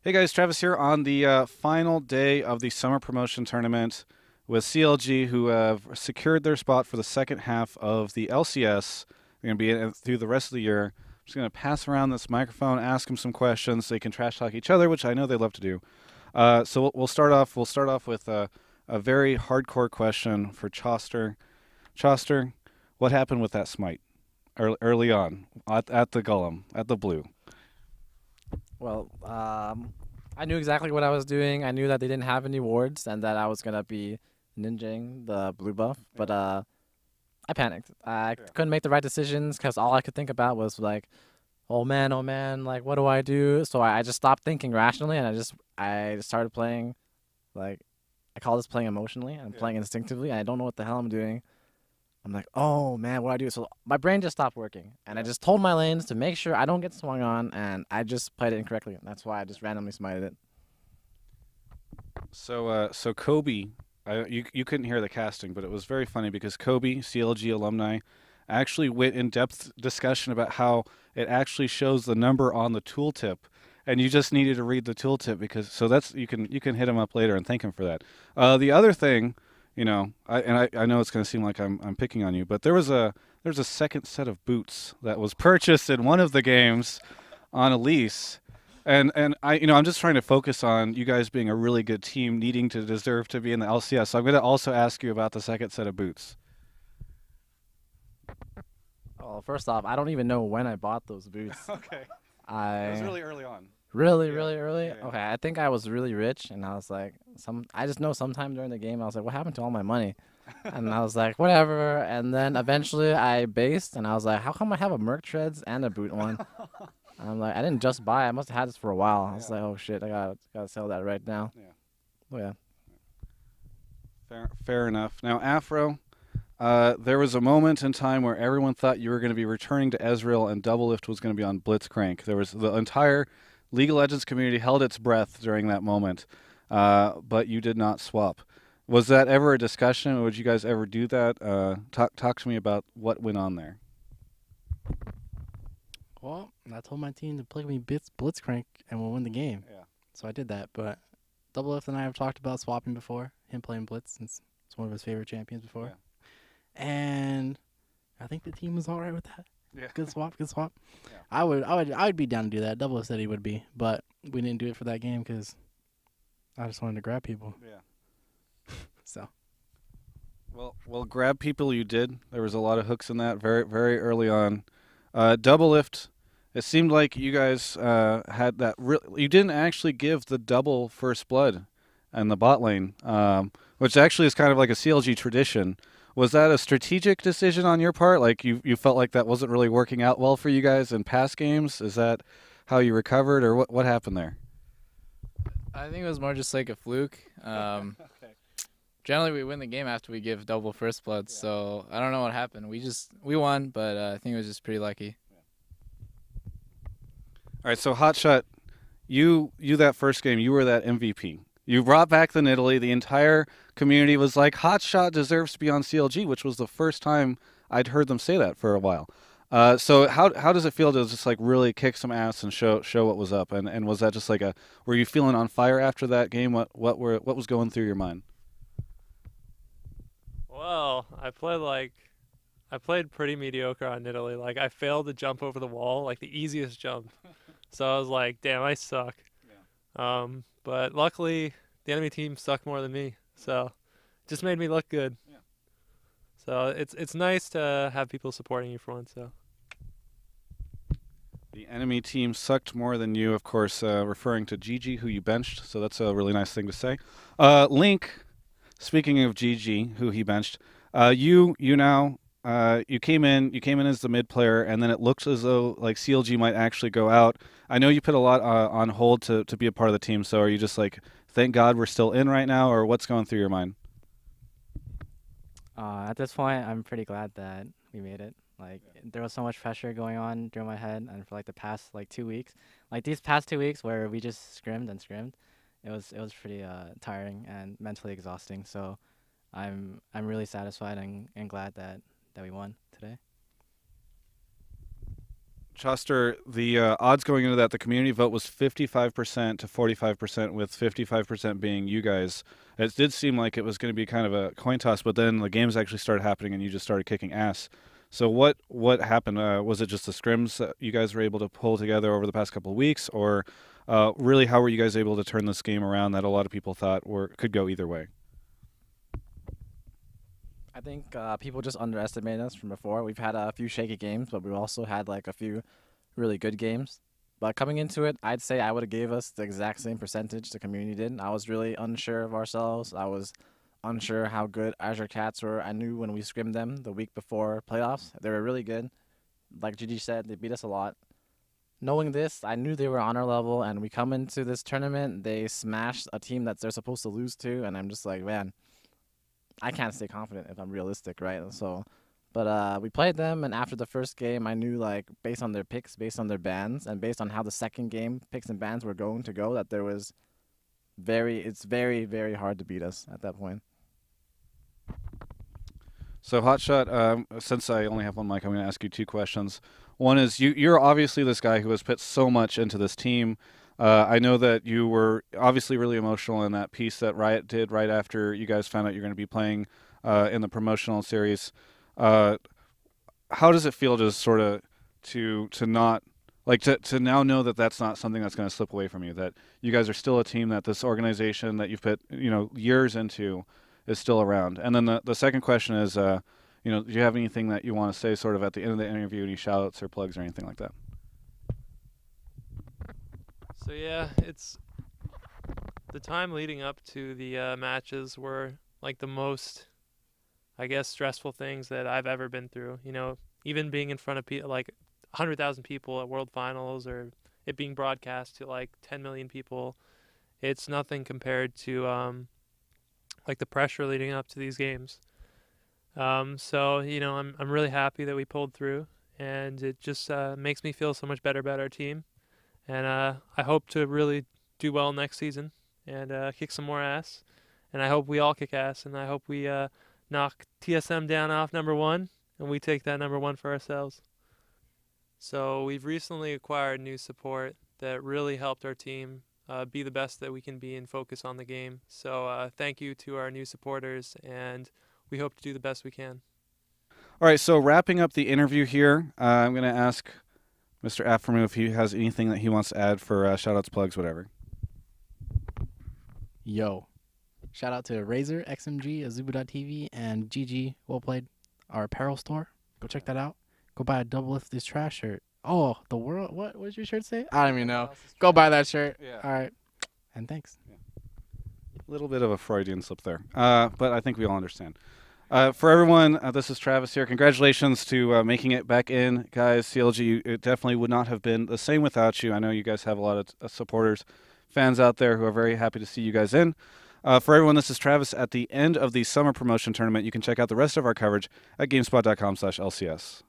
Hey guys, Travis here on the final day of the Summer Promotion Tournament with CLG, who have secured their spot for the second half of the LCS. They're going to be in it through the rest of the year. I'm just going to pass around this microphone, ask them some questions. They can trash talk each other, which I know they love to do. So we'll start off. We'll start off with a very hardcore question for Choster. Choster, what happened with that smite early on at the Golem, at the blue? Well, I knew exactly what I was doing. I knew that they didn't have any wards and that I was gonna be ninjing the blue buff. But I panicked. I Yeah. couldn't make the right decisions because all I could think about was like, oh man, like what do I do? So I just stopped thinking rationally and I just started playing, like I call this playing emotionally. I'm Yeah. playing instinctively. And I don't know what the hell I'm doing. I'm like, oh man, what do I do? So my brain just stopped working, and I Yeah. just told my lanes to make sure I don't get swung on, and I just played it incorrectly. And that's why I just randomly smited it. So Kobe, you couldn't hear the casting, but it was very funny because Kobe, CLG alumni, actually went in depth discussion about how it actually shows the number on the tooltip, and you just needed to read the tooltip because so that's you can hit him up later and thank him for that. The other thing, I know it's going to seem like I'm picking on you, but there's a second set of boots that was purchased in one of the games on a lease. And I'm just trying to focus on you guys being a really good team, needing to deserve to be in the LCS. So I'm going to also ask you about the second set of boots. Well, first off, I don't even know when I bought those boots. Okay. It was I really early on. really, Yeah. really early. Yeah. Okay, I think I was really rich, and I was like, I just know sometime during the game, I was like, what happened to all my money? And I was like, whatever. And then eventually I based, and I was like, how come I have a Merc Treads and a boot one? I'm like, I didn't just buy. I must have had this for a while. I was Yeah. like, oh shit, I gotta sell that right now. Yeah. Oh yeah. Fair enough. Now, Afro, there was a moment in time where everyone thought you were going to be returning to Ezreal and Doublelift was going to be on Blitzcrank. There was the entire League of Legends community held its breath during that moment, but you did not swap. Was that ever a discussion? Would you guys ever do that? Talk to me about what went on there. Well, I told my team to play me Blitzcrank and we'll win the game. Yeah. So I did that. But Double F and I have talked about swapping before. Him playing Blitz since it's one of his favorite champions before. Yeah. And I think the team was all right with that. Yeah. Good swap, good swap. Yeah. I would be down to do that. Double F said he would be, but we didn't do it for that game because I just wanted to grab people. Yeah. So Well, grab people you did. There was a lot of hooks in that very, very early on. Double lift. It seemed like you guys had that. You didn't actually give the double first blood in the bot lane, which actually is kind of like a CLG tradition. Was that a strategic decision on your part? Like you felt like that wasn't really working out well for you guys in past games? Is that how you recovered, or what happened there? I think it was more just like a fluke. Okay. Generally, we win the game after we give double first blood, Yeah. so I don't know what happened. We won, but I think it was just pretty lucky. All right, so Hotshot, you that first game, you were that MVP. You brought back the Nidalee. The entire community was like, Hotshot deserves to be on CLG, which was the first time I'd heard them say that for a while. So how does it feel to just like really kick some ass and show what was up? And was that just like a were you feeling on fire after that game? What was going through your mind? Well, I played pretty mediocre on Italy. Like I failed to jump over the wall, like the easiest jump. So I was like, damn, I suck. But luckily the enemy team sucked more than me. So it just made me look good. Yeah. So it's nice to have people supporting you for once, so The enemy team sucked more than you, of course, referring to Gigi, who you benched. So that's a really nice thing to say. Link, speaking of Gigi, who he benched, you came in as the mid player, and then it looks as though like CLG might actually go out. I know you put a lot on hold to be a part of the team. So are you just like, thank God we're still in right now, or what's going through your mind? At this point, I'm pretty glad that we made it. Like there was so much pressure going on through my head, and for like the past like 2 weeks, like these past 2 weeks where we just scrimmed and scrimmed, it was pretty tiring and mentally exhausting. So I'm really satisfied and glad that we won today. Choster, the odds going into that, the community vote was 55% to 45%, with 55% being you guys. It did seem like it was going to be kind of a coin toss, but then the games actually started happening and you just started kicking ass. So what happened? Was it just the scrims that you guys were able to pull together over the past couple of weeks, or really how were you guys able to turn this game around that a lot of people thought could go either way? I think people just underestimated us from before. We've had a few shaky games, but we've also had like a few really good games. But coming into it, I'd say I would have gave us the exact same percentage the community did. I was really unsure of ourselves. I was unsure how good Azure Cats were. I knew when we scrimmed them the week before playoffs, they were really good. Like Gigi said, they beat us a lot. Knowing this, I knew they were on our level, and we come into this tournament, they smashed a team that they're supposed to lose to, and I'm just like, man, I can't stay confident if I'm realistic, right? So, but we played them, and after the first game, I knew, like, based on their picks, based on their bans, and based on how the second game picks and bans were going to go, that it's very, very hard to beat us at that point. So Hotshot, since I only have one mic, I'm going to ask you two questions. One is you're obviously this guy who has put so much into this team. I know that you were obviously really emotional in that piece that Riot did right after you guys found out you're going to be playing in the promotional series. How does it feel just sort of to not like to now know that that's not something that's going to slip away from you, that you guys are still a team, that this organization that you've put years into is still around? And then the second question is, do you have anything that you want to say sort of at the end of the interview, any shout outs or plugs or anything like that? So yeah, it's the time leading up to the matches were like the most, I guess, stressful things that I've ever been through. Even being in front of like 100,000 people at World Finals, or it being broadcast to like 10 million people, it's nothing compared to like the pressure leading up to these games. So I'm really happy that we pulled through, and it just makes me feel so much better about our team. And I hope to really do well next season and kick some more ass. And I hope we all kick ass. And I hope we knock TSM down off number 1, and we take that number 1 for ourselves. So we've recently acquired new support that really helped our team be the best that we can be and focus on the game. So thank you to our new supporters, and we hope to do the best we can. All right, so wrapping up the interview here, I'm going to ask Mr. Aftermoo if he has anything that he wants to add for shoutouts, plugs, whatever. Yo. Shout out to Razor, XMG, Azubu.tv, and GG, well played, our apparel store. Go check that out. Go buy a Double Lift This Trash shirt. Oh, the world. What did your shirt say? I don't even know. Go buy that shirt. Yeah. All right. And thanks. A little bit of a Freudian slip there, but I think we all understand. For everyone, this is Travis here. Congratulations to making it back in, guys. CLG, it definitely would not have been the same without you. I know you guys have a lot of supporters, fans out there who are very happy to see you guys in. For everyone, this is Travis. At the end of the Summer Promotion Tournament, you can check out the rest of our coverage at GameSpot.com/LCS.